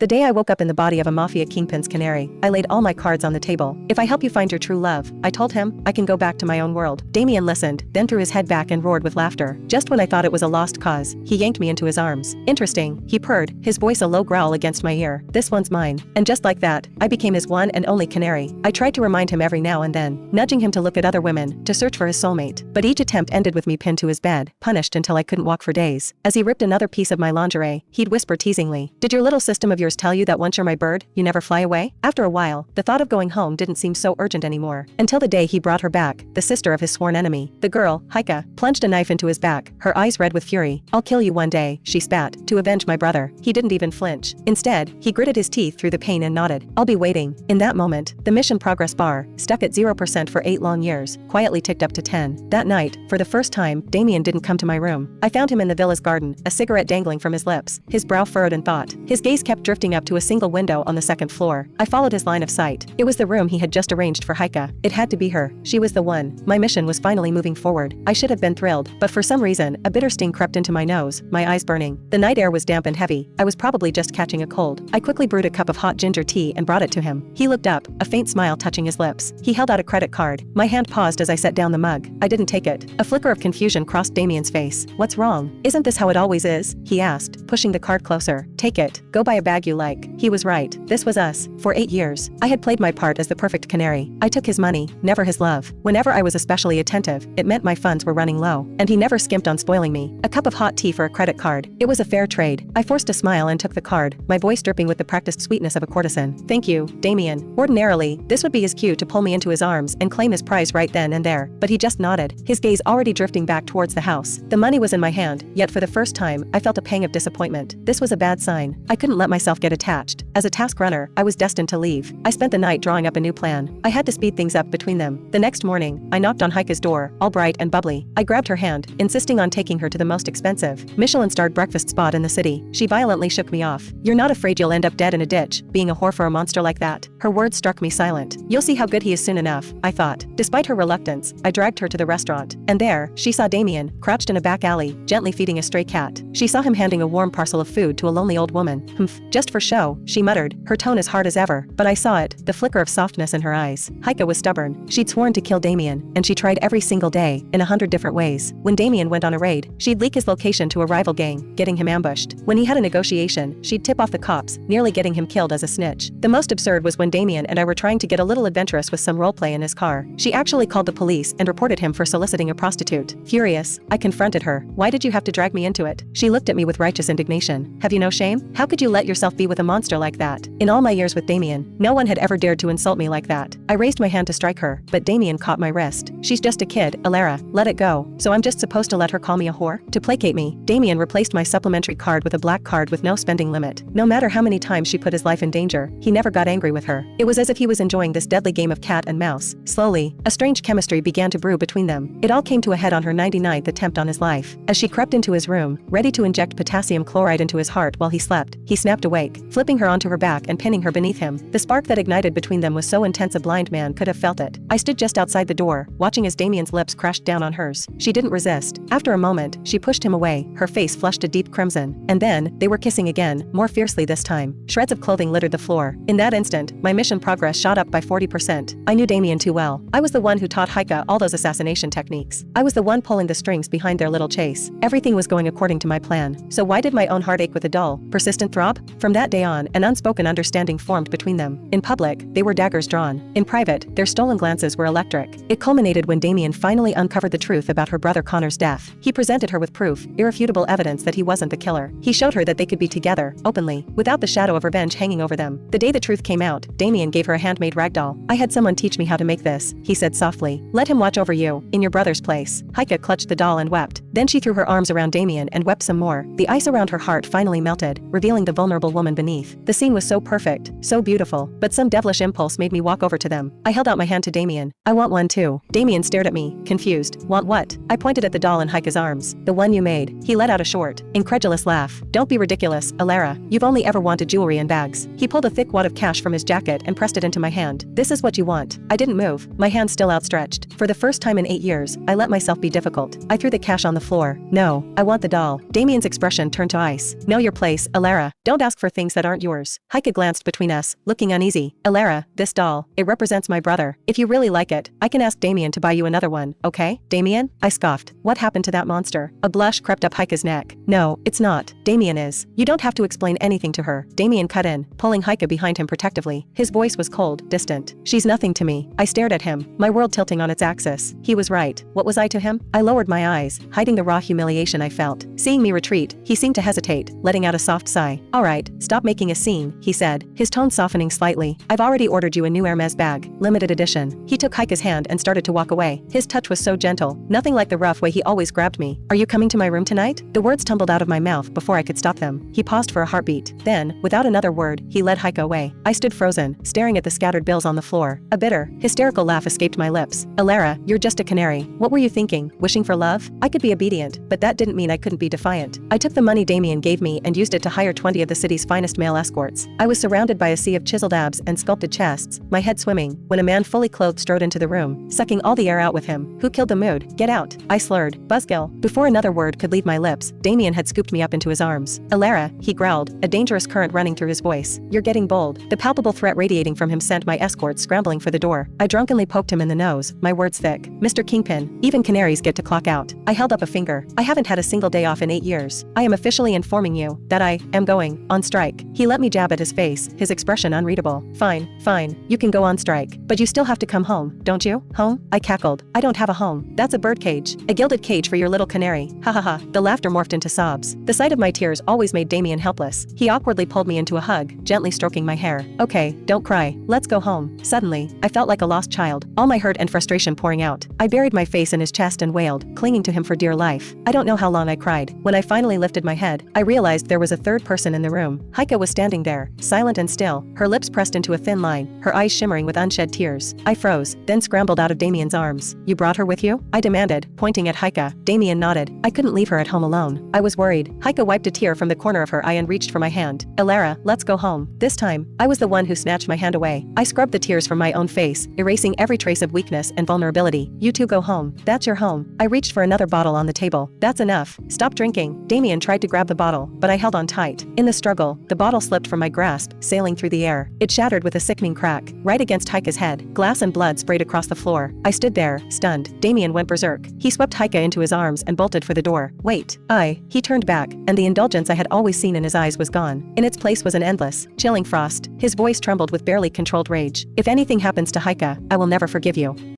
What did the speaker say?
The day I woke up in the body of a mafia kingpin's canary, I laid all my cards on the table. If I help you find your true love, I told him, I can go back to my own world. Damien listened, then threw his head back and roared with laughter. Just when I thought it was a lost cause, he yanked me into his arms. Interesting, he purred, his voice a low growl against my ear. This one's mine. And just like that, I became his one and only canary. I tried to remind him every now and then, nudging him to look at other women, to search for his soulmate. But each attempt ended with me pinned to his bed, punished until I couldn't walk for days. As he ripped another piece of my lingerie, he'd whisper teasingly, "Did your little system of yours tell you that once you're my bird, you never fly away?" After a while, the thought of going home didn't seem so urgent anymore. Until the day he brought her back, the sister of his sworn enemy. The girl, Heike, plunged a knife into his back, her eyes red with fury. "I'll kill you one day," she spat, "to avenge my brother." He didn't even flinch. Instead, he gritted his teeth through the pain and nodded. "I'll be waiting." In that moment, the mission progress bar, stuck at 0% for 8 long years, quietly ticked up to 10. That night, for the first time, Damien didn't come to my room. I found him in the villa's garden, a cigarette dangling from his lips, his brow furrowed in thought. His gaze kept drifting up to a single window on the second floor. I followed his line of sight. It was the room he had just arranged for Heike. It had to be her. She was the one. My mission was finally moving forward. I should have been thrilled, but for some reason, a bitter sting crept into my nose, my eyes burning. The night air was damp and heavy. I was probably just catching a cold. I quickly brewed a cup of hot ginger tea and brought it to him. He looked up, a faint smile touching his lips. He held out a credit card. My hand paused as I set down the mug. I didn't take it. A flicker of confusion crossed Damien's face. "What's wrong? Isn't this how it always is?" he asked, pushing the card closer. "Take it. Go buy a bag you like." He was right. This was us. For 8 years, I had played my part as the perfect canary. I took his money, never his love. Whenever I was especially attentive, it meant my funds were running low. And he never skimped on spoiling me. A cup of hot tea for a credit card. It was a fair trade. I forced a smile and took the card, my voice dripping with the practiced sweetness of a courtesan. "Thank you, Damien." Ordinarily, this would be his cue to pull me into his arms and claim his prize right then and there, but he just nodded, his gaze already drifting back towards the house. The money was in my hand, yet for the first time, I felt a pang of disappointment. This was a bad sign. I couldn't let myself get attached. As a task runner, I was destined to leave. I spent the night drawing up a new plan. I had to speed things up between them. The next morning, I knocked on Heike's door, all bright and bubbly. I grabbed her hand, insisting on taking her to the most expensive, Michelin-starred breakfast spot in the city. She violently shook me off. "You're not afraid you'll end up dead in a ditch, being a whore for a monster like that?" Her words struck me silent. "You'll see how good he is soon enough," I thought. Despite her reluctance, I dragged her to the restaurant. And there, she saw Damien, crouched in a back alley, gently feeding a stray cat. She saw him handing a warm parcel of food to a lonely old woman. "Humph, just for show," she muttered, her tone as hard as ever. But I saw it, the flicker of softness in her eyes. Heike was stubborn. She'd sworn to kill Damien, and she tried every single day, in 100 different ways. When Damien went on a raid, she'd leak his location to a rival gang, getting him ambushed. When he had a negotiation, she'd tip off the cops, nearly getting him killed as a snitch. The most absurd was when Damien and I were trying to get a little adventurous with some roleplay in his car. She actually called the police and reported him for soliciting a prostitute. Furious, I confronted her. "Why did you have to drag me into it?" She looked at me with righteous indignation. "Have you no shame? How could you let yourself be with a monster like that?" In all my years with Damien, no one had ever dared to insult me like that. I raised my hand to strike her, but Damien caught my wrist. "She's just a kid, Alara. Let it go." "So I'm just supposed to let her call me a whore?" To placate me, Damien replaced my supplementary card with a black card with no spending limit. No matter how many times she put his life in danger, he never got angry with her. It was as if he was enjoying this deadly game of cat and mouse. Slowly, a strange chemistry began to brew between them. It all came to a head on her 99th attempt on his life. As she crept into his room, ready to inject potassium chloride into his heart while he slept, he snapped awake, flipping her onto her back and pinning her beneath him. The spark that ignited between them was so intense a blind man could have felt it. I stood just outside the door, watching as Damien's lips crashed down on hers. She didn't resist. After a moment, she pushed him away, her face flushed a deep crimson. And then, they were kissing again, more fiercely this time. Shreds of clothing littered the floor. In that instant, my mission progress shot up by 40%. I knew Damien too well. I was the one who taught Heike all those assassination techniques. I was the one pulling the strings behind their little chase. Everything was going according to my plan. So why did my own heart ache with a dull, persistent throb? From that day on, an unspoken understanding formed between them. In public, they were daggers drawn. In private, their stolen glances were electric. It culminated when Damien finally uncovered the truth about her brother Connor's death. He presented her with proof, irrefutable evidence that he wasn't the killer. He showed her that they could be together, openly, without the shadow of revenge hanging over them. The day the truth came out, Damien gave her a handmade ragdoll. "I had someone teach me how to make this," he said softly. "Let him watch over you, in your brother's place." Heike clutched the doll and wept. Then she threw her arms around Damien and wept some more. The ice around her heart finally melted, revealing the vulnerable woman beneath. The scene was so perfect, so beautiful, but some devilish impulse made me walk over to them. I held out my hand to Damien. "I want one too." Damien stared at me, confused. "Want what?" I pointed at the doll in Heike's arms. "The one you made." He let out a short, incredulous laugh. "Don't be ridiculous, Alara. You've only ever wanted jewelry and bags." He pulled a thick wad of cash from his jacket and pressed it into my hand. "This is what you want." I didn't move, my hand still outstretched. For the first time in 8 years, I let myself be difficult. I threw the cash on the floor. "No, I want the doll." Damien's expression turned to ice. "Know your place, Alara. Don't ask for things that aren't not yours. Heike glanced between us, looking uneasy. Elara, this doll, it represents my brother. If you really like it, I can ask Damien to buy you another one, okay? Damien? I scoffed. What happened to that monster? A blush crept up Heike's neck. No, it's not. Damien is. You don't have to explain anything to her. Damien cut in, pulling Heike behind him protectively. His voice was cold, distant. She's nothing to me. I stared at him, my world tilting on its axis. He was right. What was I to him? I lowered my eyes, hiding the raw humiliation I felt. Seeing me retreat, he seemed to hesitate, letting out a soft sigh. All right, stop making a scene, he said, his tone softening slightly. I've already ordered you a new Hermes bag, limited edition. He took Heike's hand and started to walk away. His touch was so gentle, nothing like the rough way he always grabbed me. Are you coming to my room tonight? The words tumbled out of my mouth before I could stop them. He paused for a heartbeat. Then, without another word, he led Heike away. I stood frozen, staring at the scattered bills on the floor. A bitter, hysterical laugh escaped my lips. Elara, you're just a canary. What were you thinking? Wishing for love? I could be obedient, but that didn't mean I couldn't be defiant. I took the money Damien gave me and used it to hire 20 of the city's finest male escorts. I was surrounded by a sea of chiseled abs and sculpted chests, my head swimming, when a man fully clothed strode into the room, sucking all the air out with him. Who killed the mood? Get out, I slurred. Buzzkill. Before another word could leave my lips, Damien had scooped me up into his arms. Elara, he growled, a dangerous current running through his voice. You're getting bold. The palpable threat radiating from him sent my escort scrambling for the door. I drunkenly poked him in the nose, my words thick. Mr. Kingpin, even canaries get to clock out. I held up a finger. I haven't had a single day off in 8 years. I am officially informing you that I am going on strike. He let me jab at his face, his expression unreadable. Fine, you can go on strike, but you still have to come home, don't you? Home? I cackled. I don't have a home. That's a birdcage. A gilded cage for your little canary. Ha ha ha. The laughter morphed into sobs. The sight of my tears always made Damien helpless. He awkwardly pulled me into a hug, gently stroking my hair. Okay, don't cry. Let's go home. Suddenly, I felt like a lost child, all my hurt and frustration pouring out. I buried my face in his chest and wailed, clinging to him for dear life. I don't know how long I cried. When I finally lifted my head, I realized there was a third person in the room. Heike was standing there, silent and still, her lips pressed into a thin line, her eyes shimmering with unshed tears. I froze, then scrambled out of Damien's arms. You brought her with you? I demanded, pointing at Heike. Damien nodded. I couldn't leave her at home alone. I was worried. Heike wiped a tear from the corner of her eye and reached for my hand. Elara, let's go home. This time, I was the one who snatched my hand away. I scrubbed the tears from my own face, erasing every trace of weakness and vulnerability. You two go home. That's your home. I reached for another bottle on the table. That's enough. Stop drinking. Damien tried to grab the bottle, but I held on tight. In the struggle, the bottle slipped from my grasp, sailing through the air. It shattered with a sickening crack, right against Heike's head. Glass and blood sprayed across the floor. I stood there, stunned. Damien went berserk. He swept Heike into his arms and bolted for the door. Wait. He turned back, and the indulgence I had always seen in his eyes was gone. In its place was an endless, chilling frost. His voice trembled with barely controlled rage. If anything happens to Heike, I will never forgive you.